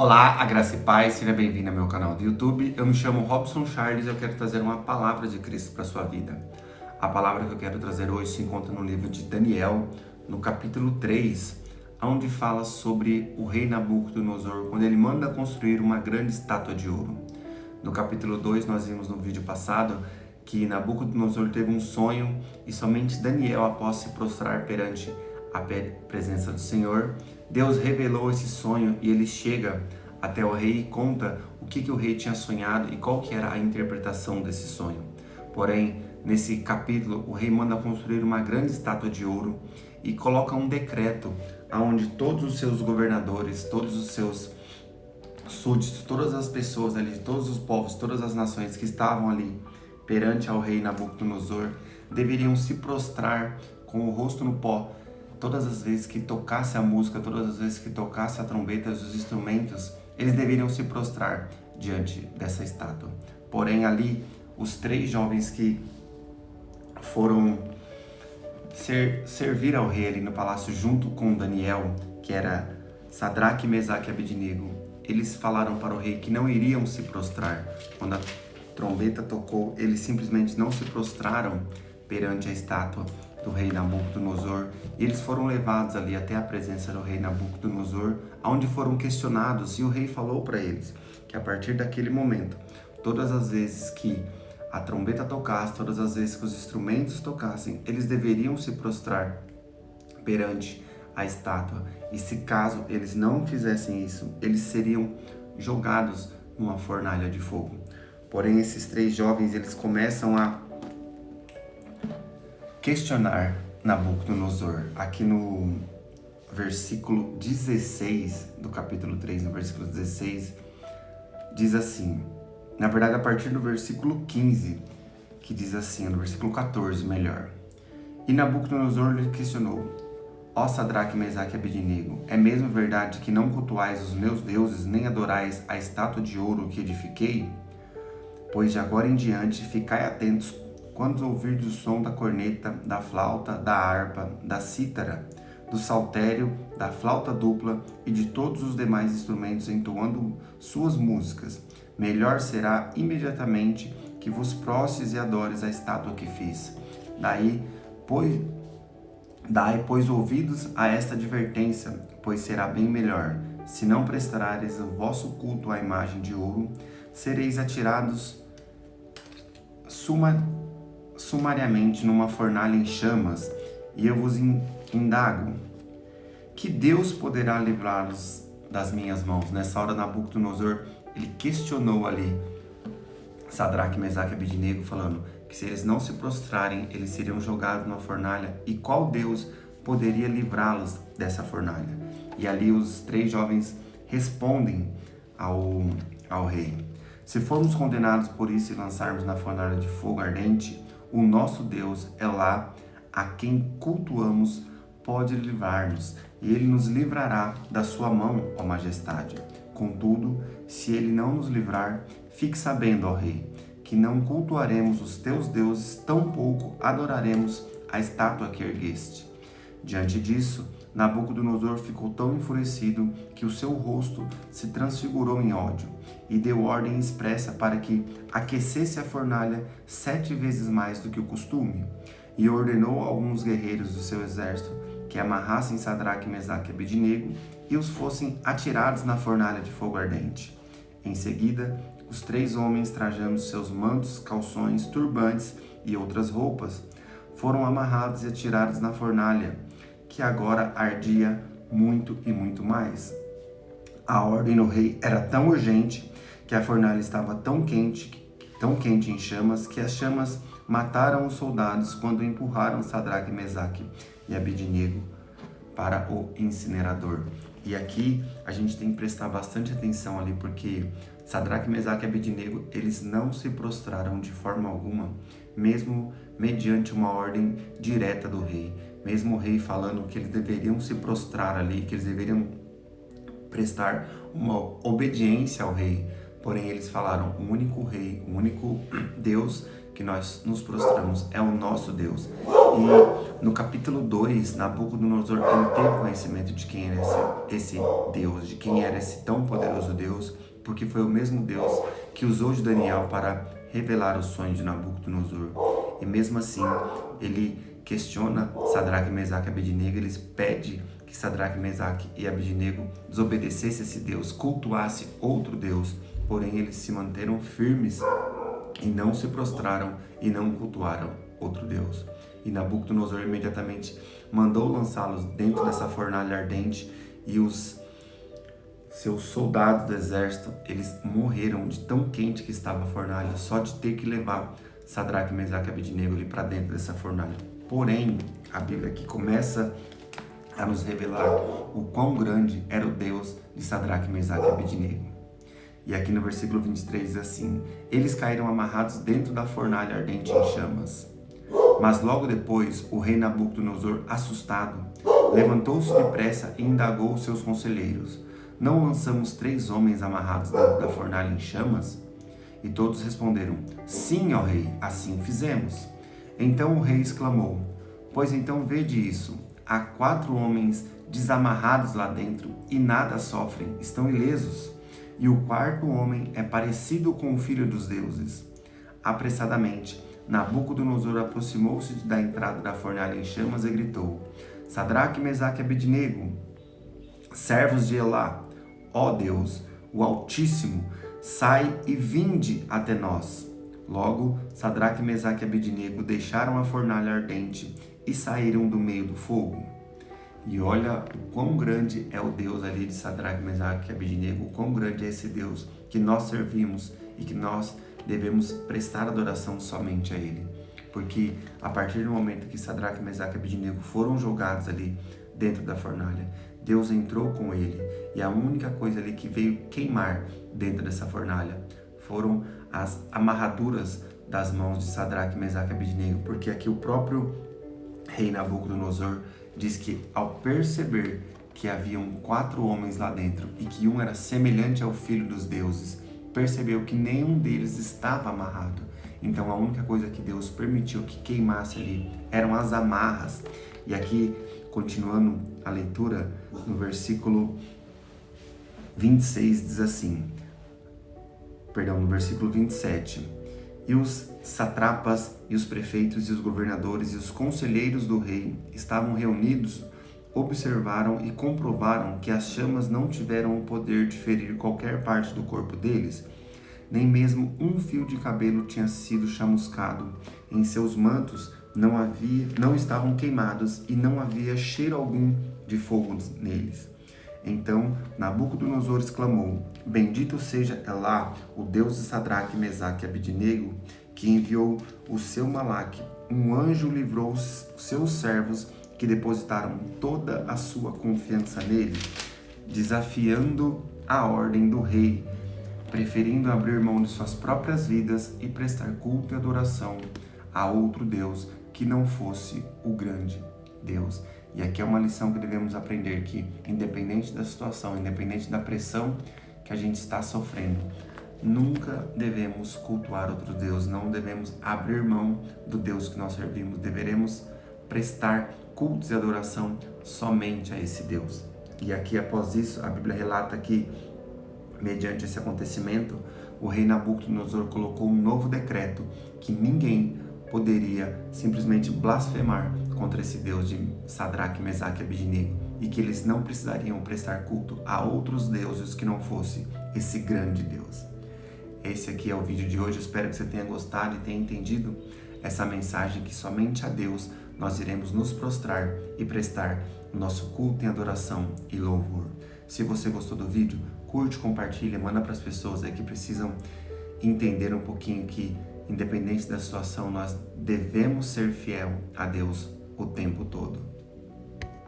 Olá, a graça e paz, seja bem-vindo ao meu canal do YouTube. Eu me chamo Robson Charles e eu quero trazer uma palavra de Cristo para a sua vida. A palavra que eu quero trazer hoje se encontra no livro de Daniel, no capítulo 3, onde fala sobre o rei Nabucodonosor, quando ele manda construir uma grande estátua de ouro. No capítulo 2, nós vimos no vídeo passado que Nabucodonosor teve um sonho e somente Daniel, após se prostrar perante a presença do Senhor, Deus revelou esse sonho e ele chega até o rei e conta o que o rei tinha sonhado e qual que era a interpretação desse sonho. Porém, nesse capítulo, o rei manda construir uma grande estátua de ouro e coloca um decreto onde todos os seus governadores, todos os seus súditos, todas as pessoas ali, todos os povos, todas as nações que estavam ali perante ao rei Nabucodonosor deveriam se prostrar com o rosto no pó todas as vezes que tocasse a música, todas as vezes que tocasse a trombeta, os instrumentos, eles deveriam se prostrar diante dessa estátua. Porém, ali, os três jovens que foram servir ao rei ali no palácio junto com Daniel, que era Sadraque, Mesaque e Abednego, eles falaram para o rei que não iriam se prostrar. Quando a trombeta tocou, eles simplesmente não se prostraram perante a estátua do rei Nabucodonosor, e eles foram levados ali até a presença do rei Nabucodonosor, onde foram questionados, e o rei falou para eles que a partir daquele momento, todas as vezes que a trombeta tocasse, todas as vezes que os instrumentos tocassem, eles deveriam se prostrar perante a estátua, e se caso eles não fizessem isso, eles seriam jogados numa fornalha de fogo. Porém, esses três jovens, eles começam a questionar Nabucodonosor. Aqui no versículo 16 do capítulo 3, no versículo 16, diz assim, na verdade a partir do versículo 15, que diz assim, no versículo 14 melhor. E Nabucodonosor lhe questionou, ó Sadraque, Mesaque e Abednego, é mesmo verdade que não cultuais os meus deuses, nem adorais a estátua de ouro que edifiquei? Pois de agora em diante ficai atentos quando ouvirdes o som da corneta, da flauta, da harpa, da cítara, do saltério, da flauta dupla e de todos os demais instrumentos entoando suas músicas, melhor será imediatamente que vos prostes e adores a estátua que fiz. Dai, pois, ouvidos a esta advertência, pois será bem melhor, se não prestares o vosso culto à imagem de ouro, sereis atirados sumariamente numa fornalha em chamas, e eu vos indago, que Deus poderá livrá-los das minhas mãos? Nessa hora, Nabucodonosor, ele questionou ali Sadraque, Mesaque e Abednego, falando que se eles não se prostrarem, eles seriam jogados numa fornalha, e qual Deus poderia livrá-los dessa fornalha? E ali os três jovens respondem ao rei, se formos condenados por isso e lançarmos na fornalha de fogo ardente, o nosso Deus é lá, a quem cultuamos, pode livrar-nos, e ele nos livrará da sua mão, ó majestade. Contudo, se ele não nos livrar, fique sabendo, ó rei, que não cultuaremos os teus deuses, tampouco adoraremos a estátua que ergueste. Diante disso, Nabucodonosor ficou tão enfurecido que o seu rosto se transfigurou em ódio e deu ordem expressa para que aquecesse a fornalha 7 vezes mais do que o costume, e ordenou a alguns guerreiros do seu exército que amarrassem Sadraque, Mesaque e Abednego e os fossem atirados na fornalha de fogo ardente. Em seguida, os três homens, trajando seus mantos, calções, turbantes e outras roupas, foram amarrados e atirados na fornalha, que agora ardia muito e muito mais. A ordem do rei era tão urgente que a fornalha estava tão quente em chamas, que as chamas mataram os soldados quando empurraram Sadraque, Mesaque e Abednego para o incinerador. E aqui a gente tem que prestar bastante atenção ali, porque Sadraque, Mesaque e Abednego, eles não se prostraram de forma alguma, mesmo mediante uma ordem direta do rei. Mesmo o rei falando que eles deveriam se prostrar ali, que eles deveriam prestar uma obediência ao rei. Porém, eles falaram, o único rei, o único Deus que nós nos prostramos é o nosso Deus. E no capítulo 2, Nabucodonosor ele teve conhecimento de quem era esse Deus, de quem era esse tão poderoso Deus, porque foi o mesmo Deus que usou de Daniel para revelar os sonhos de Nabucodonosor. E mesmo assim, ele questiona Sadraque, Mesaque e Abednego, ele pede que Sadraque, Mesaque e Abednego desobedecessem esse Deus, cultuasse outro Deus, porém eles se manteram firmes e não se prostraram e não cultuaram outro Deus. E Nabucodonosor imediatamente mandou lançá-los dentro dessa fornalha ardente, e os seus soldados do exército, eles morreram de tão quente que estava a fornalha, só de ter que levar Sadraque, Mesaque e Abednego ali para dentro dessa fornalha. Porém, a Bíblia aqui começa a nos revelar o quão grande era o Deus de Sadraque, Mesaque e Abednego. E aqui no versículo 23 diz assim: eles caíram amarrados dentro da fornalha ardente em chamas. Mas logo depois, o rei Nabucodonosor, assustado, levantou-se depressa e indagou os seus conselheiros: não lançamos 3 homens amarrados dentro da fornalha em chamas? E todos responderam: sim, ó rei, assim fizemos. Então o rei exclamou: pois então vede isso, há 4 homens desamarrados lá dentro e nada sofrem, estão ilesos. E o 4º homem é parecido com o filho dos deuses. Apressadamente, Nabucodonosor aproximou-se da entrada da fornalha em chamas e gritou: Sadraque, Mesaque e Abednego, servos de Elá, ó Deus, o Altíssimo, sai e vinde até nós. Logo, Sadraque, Mesaque e Abednego deixaram a fornalha ardente e saíram do meio do fogo. E olha o quão grande é o Deus ali de Sadraque, Mesaque e Abednego, o quão grande é esse Deus que nós servimos e que nós devemos prestar adoração somente a Ele. Porque a partir do momento que Sadraque, Mesaque e Abednego foram jogados ali dentro da fornalha, Deus entrou com ele, e a única coisa ali que veio queimar dentro dessa fornalha foram as amarraduras das mãos de Sadraque, Mesaque e Abednego, porque aqui o próprio rei Nabucodonosor diz que ao perceber que haviam 4 homens lá dentro e que um era semelhante ao filho dos deuses, percebeu que nenhum deles estava amarrado. Então a única coisa que Deus permitiu que queimasse ali eram as amarras. E aqui, continuando a leitura, no versículo 26 diz assim, no versículo 27, e os satrapas e os prefeitos e os governadores e os conselheiros do rei estavam reunidos, observaram e comprovaram que as chamas não tiveram o poder de ferir qualquer parte do corpo deles, nem mesmo um fio de cabelo tinha sido chamuscado. Em seus mantos não estavam queimados e não havia cheiro algum de fogo neles. Então Nabucodonosor exclamou: bendito seja Elá, o Deus de Sadraque, Mesaque e Abednego, que enviou o seu Malaque. Um anjo livrou os seus servos que depositaram toda a sua confiança nele, desafiando a ordem do rei, preferindo abrir mão de suas próprias vidas e prestar culto e adoração a outro Deus que não fosse o grande Deus. E aqui é uma lição que devemos aprender, que independente da situação, independente da pressão que a gente está sofrendo, nunca devemos cultuar outro Deus, não devemos abrir mão do Deus que nós servimos, deveremos prestar cultos e adoração somente a esse Deus. E aqui após isso, a Bíblia relata que, mediante esse acontecimento, o rei Nabucodonosor colocou um novo decreto, que ninguém poderia simplesmente blasfemar contra esse Deus de Sadraque, Mesaque e Abednego, e que eles não precisariam prestar culto a outros deuses que não fosse esse grande Deus. Esse aqui é o vídeo de hoje, eu espero que você tenha gostado e tenha entendido essa mensagem, que somente a Deus nós iremos nos prostrar e prestar o nosso culto em adoração e louvor. Se você gostou do vídeo, curte, compartilha, manda para as pessoas aí que precisam entender um pouquinho que, independente da situação, nós devemos ser fiel a Deus o tempo todo.